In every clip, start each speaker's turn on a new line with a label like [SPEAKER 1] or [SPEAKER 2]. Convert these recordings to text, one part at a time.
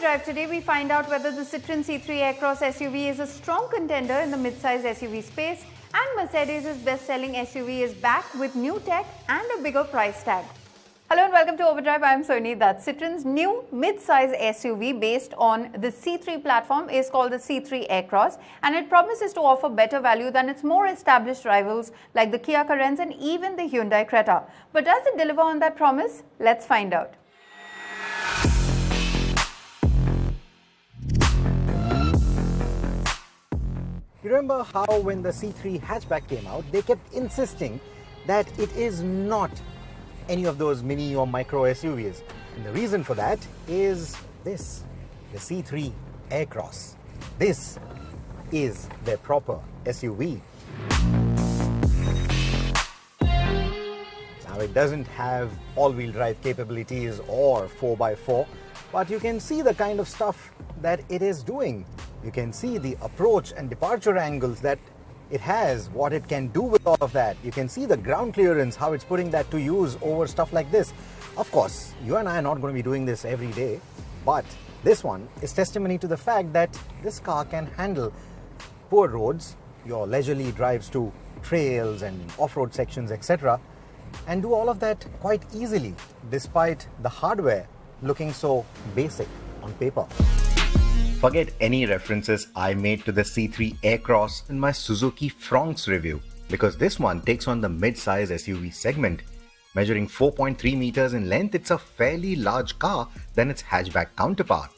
[SPEAKER 1] Overdrive today, we find out whether the Citroen C3 Aircross SUV is a strong contender in the mid-size SUV space, and Mercedes' best-selling SUV is back with new tech and a bigger price tag. Hello and welcome to Overdrive. I am Soni. That's Citroen's new mid-size SUV based on the C3 platform is called the C3 Aircross, and it promises to offer better value than its more established rivals like the Kia Carens and even the Hyundai Creta. But does it deliver on that promise? Let's find out.
[SPEAKER 2] You remember how when the C3 hatchback came out, they kept insisting that it is not any of those mini or micro SUVs. And the reason for that is this, the C3 Aircross. This is their proper SUV. Now it doesn't have all-wheel drive capabilities or 4x4, but you can see the kind of stuff that it is doing. You can see the approach and departure angles that it has, what it can do with all of that. You can see the ground clearance, how it's putting that to use over stuff like this. Of course, you and I are not going to be doing this every day, but this one is testimony to the fact that this car can handle poor roads, your leisurely drives to trails and off-road sections, etc., and do all of that quite easily, despite the hardware looking so basic on paper.
[SPEAKER 3] Forget any references I made to the C3 Aircross in my Suzuki Fronx review, because this one takes on the mid-size SUV segment. Measuring 4.3 meters in length, it's a fairly large car than its hatchback counterpart.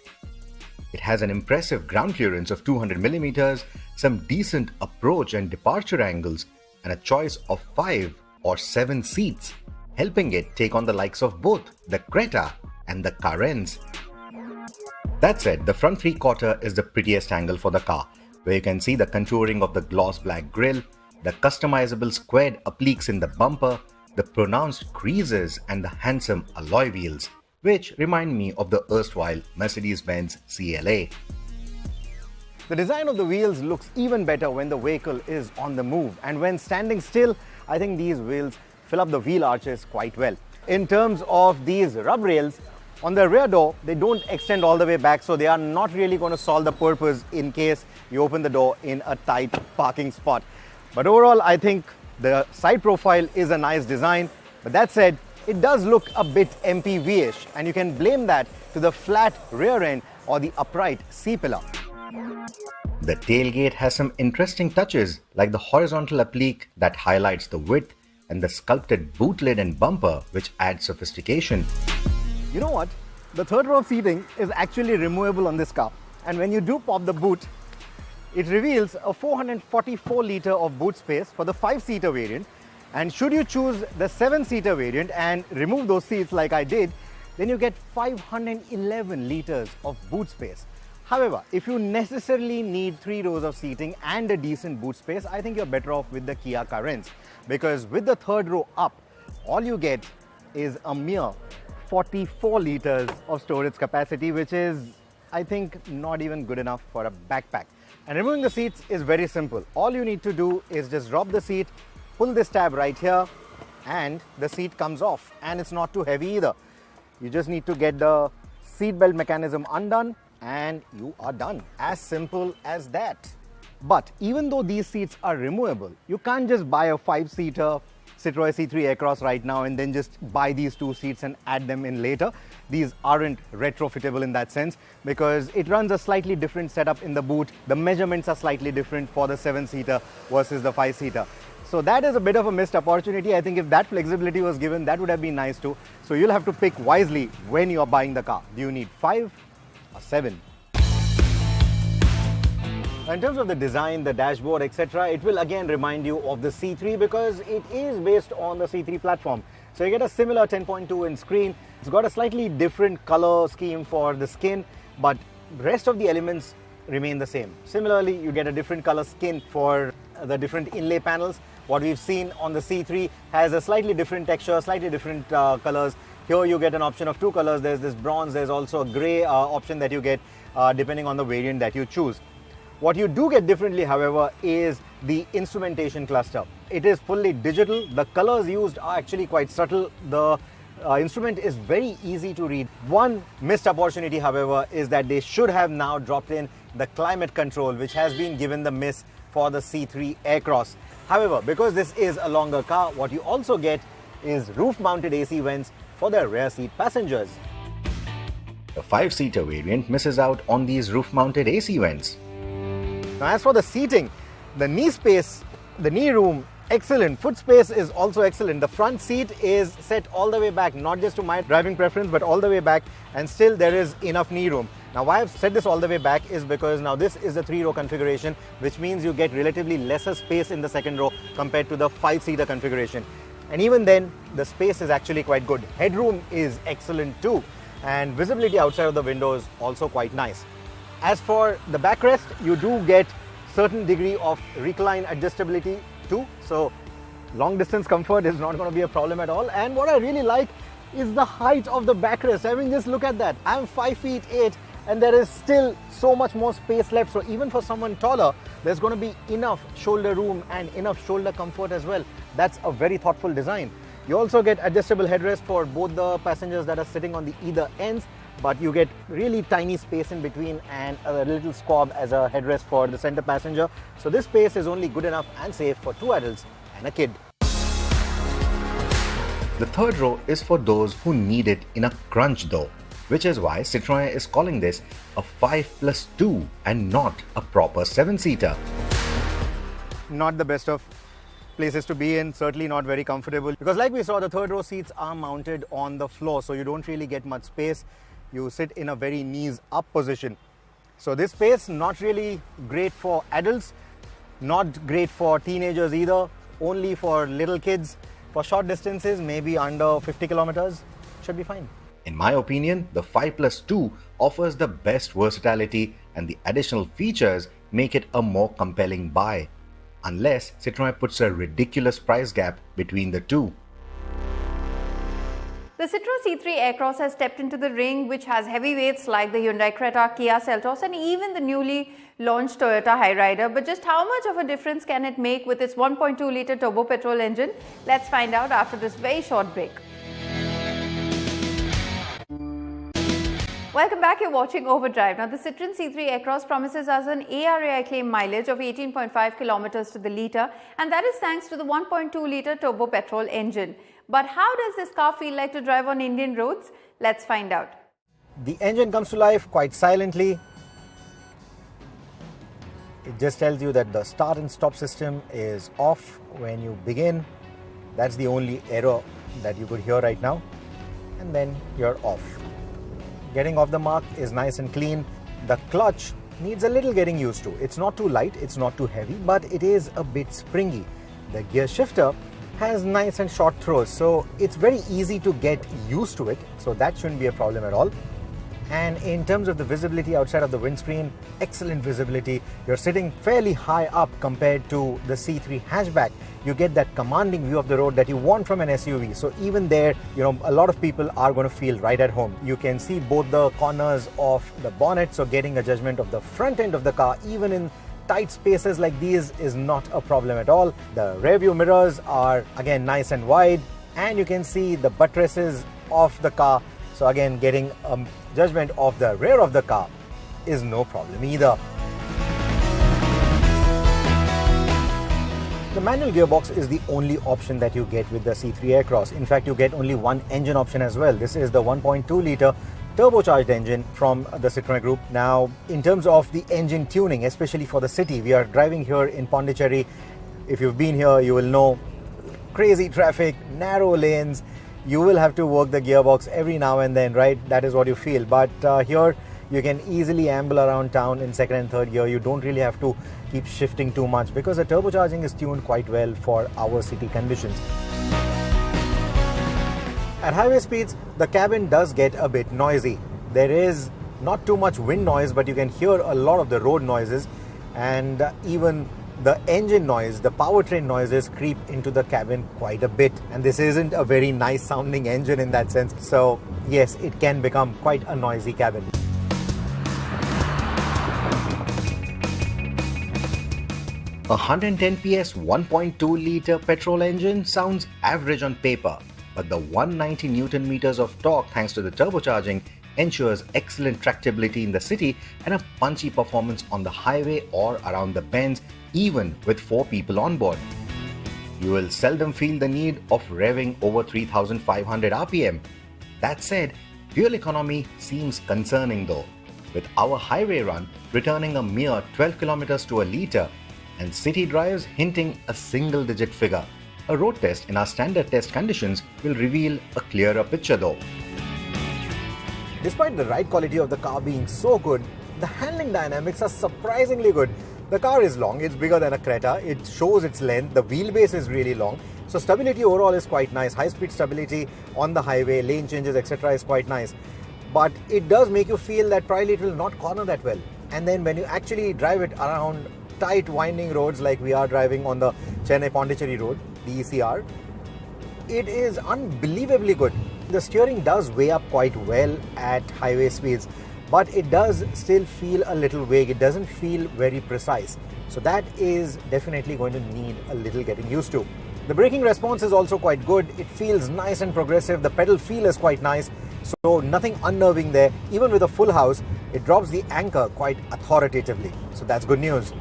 [SPEAKER 3] It has an impressive ground clearance of 200 millimeters, some decent approach and departure angles, and a choice of 5 or 7 seats, helping it take on the likes of both the Creta and the Carens. That said, the front three-quarter is the prettiest angle for the car, where you can see the contouring of the gloss black grille, the customizable squared appliques in the bumper, the pronounced creases and the handsome alloy wheels, which remind me of the erstwhile Mercedes-Benz CLA.
[SPEAKER 2] The design of the wheels looks even better when the vehicle is on the move, and when standing still, I think these wheels fill up the wheel arches quite well. In terms of these rub rails, on the rear door, they don't extend all the way back, so they are not really going to solve the purpose in case you open the door in a tight parking spot. But overall, I think the side profile is a nice design. But that said, it does look a bit MPV-ish, and you can blame that to the flat rear end or the upright C-pillar.
[SPEAKER 3] The tailgate has some interesting touches, like the horizontal applique that highlights the width and the sculpted boot lid and bumper, which adds sophistication.
[SPEAKER 2] You know what? The third row of seating is actually removable on this car. And when you do pop the boot, it reveals a 444 litre of boot space for the 5-seater variant. And should you choose the 7-seater variant and remove those seats like I did, then you get 511 litres of boot space. However, if you necessarily need 3 rows of seating and a decent boot space, I think you're better off with the Kia Carens. Because with the third row up, all you get is a mere 44 litres of storage capacity, which is, I think, not even good enough for a backpack. And removing the seats is very simple. All you need to do is just drop the seat, pull this tab right here, and the seat comes off. And it's not too heavy either. You just need to get the seat belt mechanism undone, and you are done. As simple as that. But even though these seats are removable, you can't just buy a 5-seater Citroen C3 Aircross right now and then just buy these 2 seats and add them in later. These aren't retrofittable in that sense, because it runs a slightly different setup in the boot. The measurements are slightly different for the 7-seater versus the 5-seater. So that is a bit of a missed opportunity. I think if that flexibility was given, that would have been nice too. So you'll have to pick wisely when you're buying the car. Do you need 5 or 7? In terms of the design, the dashboard, etc., it will again remind you of the C3 because it is based on the C3 platform. So you get a similar 10.2-inch screen. It's got a slightly different color scheme for the skin, but the rest of the elements remain the same. Similarly, you get a different color skin for the different inlay panels. What we've seen on the C3 has a slightly different texture, slightly different colors. Here you get an option of 2 colors. There's this bronze, there's also a gray option that you get depending on the variant that you choose. What you do get differently, however, is the instrumentation cluster. It is fully digital. The colors used are actually quite subtle. The instrument is very easy to read. One missed opportunity, however, is that they should have now dropped in the climate control, which has been given the miss for the C3 Aircross. However, because this is a longer car, what you also get is roof-mounted AC vents for the rear seat passengers.
[SPEAKER 3] The 5-seater variant misses out on these roof-mounted AC vents.
[SPEAKER 2] Now, as for the seating, the knee space, the knee room, excellent. Foot space is also excellent. The front seat is set all the way back, not just to my driving preference, but all the way back, and still there is enough knee room. Now, why I've set this all the way back is because now this is a 3-row configuration, which means you get relatively lesser space in the second row compared to the 5-seater configuration. And even then, the space is actually quite good. Headroom is excellent too, and visibility outside of the windows also quite nice. As for the backrest, you do get certain degree of recline adjustability too, so long distance comfort is not going to be a problem at all. And what I really like is the height of the backrest. I mean, just look at that. I'm 5'8", and there is still so much more space left. So even for someone taller, there's going to be enough shoulder room and enough shoulder comfort as well. That's a very thoughtful design. You also get adjustable headrest for both the passengers that are sitting on the either ends, but you get really tiny space in between and a little squab as a headrest for the center passenger. So this space is only good enough and safe for 2 adults and a kid.
[SPEAKER 3] The third row is for those who need it in a crunch though, which is why Citroen is calling this a 5+2 and not a proper 7-seater.
[SPEAKER 2] Not the best of places to be in, certainly not very comfortable, because like we saw, the third row seats are mounted on the floor, so you don't really get much space. You sit in a very knees up position. So this space not really great for adults, not great for teenagers either, only for little kids. For short distances, maybe under 50 kilometers, should be fine.
[SPEAKER 3] In my opinion, the 5+2 offers the best versatility, and the additional features make it a more compelling buy, unless Citroen puts a ridiculous price gap between the two.
[SPEAKER 1] The Citroen C3 Aircross has stepped into the ring, which has heavyweights like the Hyundai Creta, Kia Seltos, and even the newly launched Toyota Hyryder. But just how much of a difference can it make with its 1.2-litre turbo petrol engine? Let's find out after this very short break. Welcome back, you're watching Overdrive. Now, the Citroen C3 Aircross promises us an ARAI claim mileage of 18.5 kilometers to the litre, and that is thanks to the 1.2-litre turbo petrol engine. But how does this car feel like to drive on Indian roads? Let's find out.
[SPEAKER 2] The engine comes to life quite silently. It just tells you that the start and stop system is off when you begin. That's the only error that you could hear right now. And then you're off. Getting off the mark is nice and clean. The clutch needs a little getting used to. It's not too light, it's not too heavy, but it is a bit springy. The gear shifter has nice and short throws, so it's very easy to get used to it, so that shouldn't be a problem at all. And in terms of the visibility outside of the windscreen, excellent visibility. You're sitting fairly high up compared to the C3 hatchback. You get that commanding view of the road that you want from an SUV. So even there, a lot of people are going to feel right at home. You can see both the corners of the bonnet, so getting a judgment of the front end of the car, even in tight spaces like these, is not a problem at all. The rear view mirrors are again nice and wide, and you can see the buttresses of the car. So again, getting a judgment of the rear of the car is no problem either. The manual gearbox is the only option that you get with the C3 Aircross. In fact, you get only one engine option as well. This is the 1.2-litre turbocharged engine from the Citroen Group. Now, in terms of the engine tuning, especially for the city, we are driving here in Pondicherry. If you've been here, you will know crazy traffic, narrow lanes. You will have to work the gearbox every now and then, right? That is what you feel. But here, you can easily amble around town in second and third gear. You don't really have to keep shifting too much because the turbocharging is tuned quite well for our city conditions. At highway speeds, the cabin does get a bit noisy. There is not too much wind noise, but you can hear a lot of the road noises, and even the engine noise, the powertrain noises creep into the cabin quite a bit. And this isn't a very nice sounding engine in that sense. So yes, it can become quite a noisy cabin. A 110 PS 1.2-litre petrol engine sounds average on paper,
[SPEAKER 3] but the 190 Newton meters of torque thanks to the turbocharging ensures excellent tractability in the city and a punchy performance on the highway or around the bends, even with 4 people on board. You will seldom feel the need of revving over 3,500 RPM. That said, fuel economy seems concerning though, with our highway run returning a mere 12 kilometers to a litre and city drives hinting a single-digit figure. A road test in our standard test conditions will reveal a clearer picture though.
[SPEAKER 2] Despite the ride quality of the car being so good, the handling dynamics are surprisingly good. The car is long, it's bigger than a Creta, it shows its length, the wheelbase is really long. So stability overall is quite nice. High-speed stability on the highway, lane changes, etc. is quite nice. But it does make you feel that probably it will not corner that well. And then when you actually drive it around tight winding roads like we are driving on the Chennai-Pondicherry road, the ECR, it is unbelievably good. The steering does weigh up quite well at highway speeds, but it does still feel a little vague. It doesn't feel very precise. So that is definitely going to need a little getting used to. The braking response is also quite good. It feels nice and progressive. The pedal feel is quite nice. So nothing unnerving there. Even with a full house, it drops the anchor quite authoritatively. So that's good news.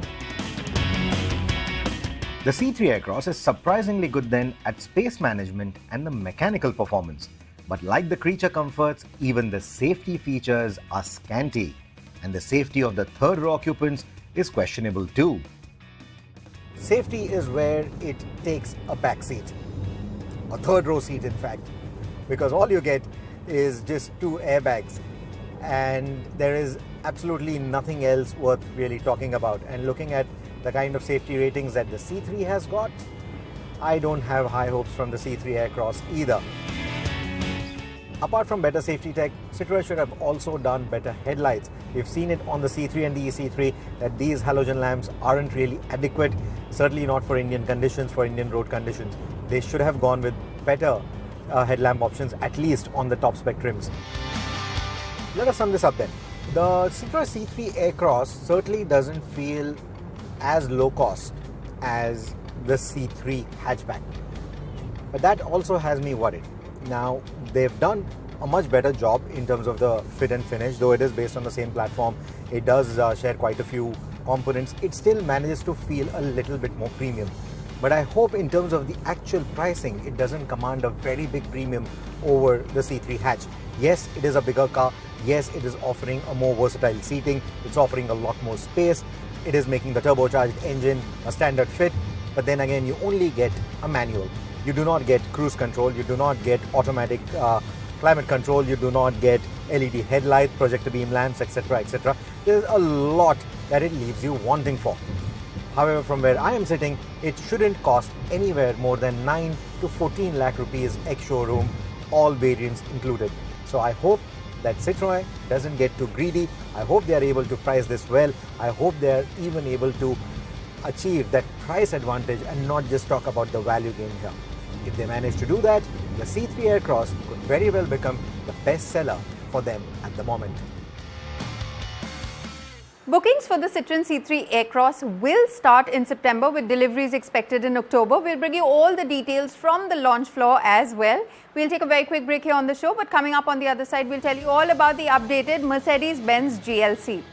[SPEAKER 3] The C3 Aircross is surprisingly good then at space management and the mechanical performance. But like the creature comforts, even the safety features are scanty. And the safety of the third row occupants is questionable too.
[SPEAKER 2] Safety is where it takes a back seat. A third row seat, in fact. Because all you get is just 2 airbags. And there is absolutely nothing else worth really talking about. And looking at the kind of safety ratings that the C3 has got, I don't have high hopes from the C3 Aircross either. Apart from better safety tech, Citroen should have also done better headlights. We've seen it on the C3 and the EC3 that these halogen lamps aren't really adequate, certainly not for Indian conditions, for Indian road conditions. They should have gone with better headlamp options, at least on the top spec trims. Let us sum this up then. The Citroen C3 Aircross certainly doesn't feel as low cost as the C3 hatchback. But that also has me worried. Now, they've done a much better job in terms of the fit and finish, though it is based on the same platform. It does share quite a few components. It still manages to feel a little bit more premium. But I hope in terms of the actual pricing, it doesn't command a very big premium over the C3 hatch. Yes, it is a bigger car. Yes, it is offering a more versatile seating. It's offering a lot more space. It is making the turbocharged engine a standard fit. But then again, you only get a manual. You do not get cruise control. You do not get automatic climate control. You do not get LED headlights, projector beam lamps, etc., etc. There's a lot that it leaves you wanting for. However, from where I am sitting, it shouldn't cost anywhere more than 9 to 14 lakh rupees ex-showroom, all variants included. So I hope that Citroen doesn't get too greedy. I hope they are able to price this well. I hope they are even able to achieve that price advantage and not just talk about the value gain here. If they manage to do that, the C3 Aircross could very well become the best seller for them at the moment.
[SPEAKER 1] Bookings for the Citroen C3 Aircross will start in September with deliveries expected in October. We'll bring you all the details from the launch floor as well. We'll take a very quick break here on the show, but coming up on the other side, we'll tell you all about the updated Mercedes-Benz GLC.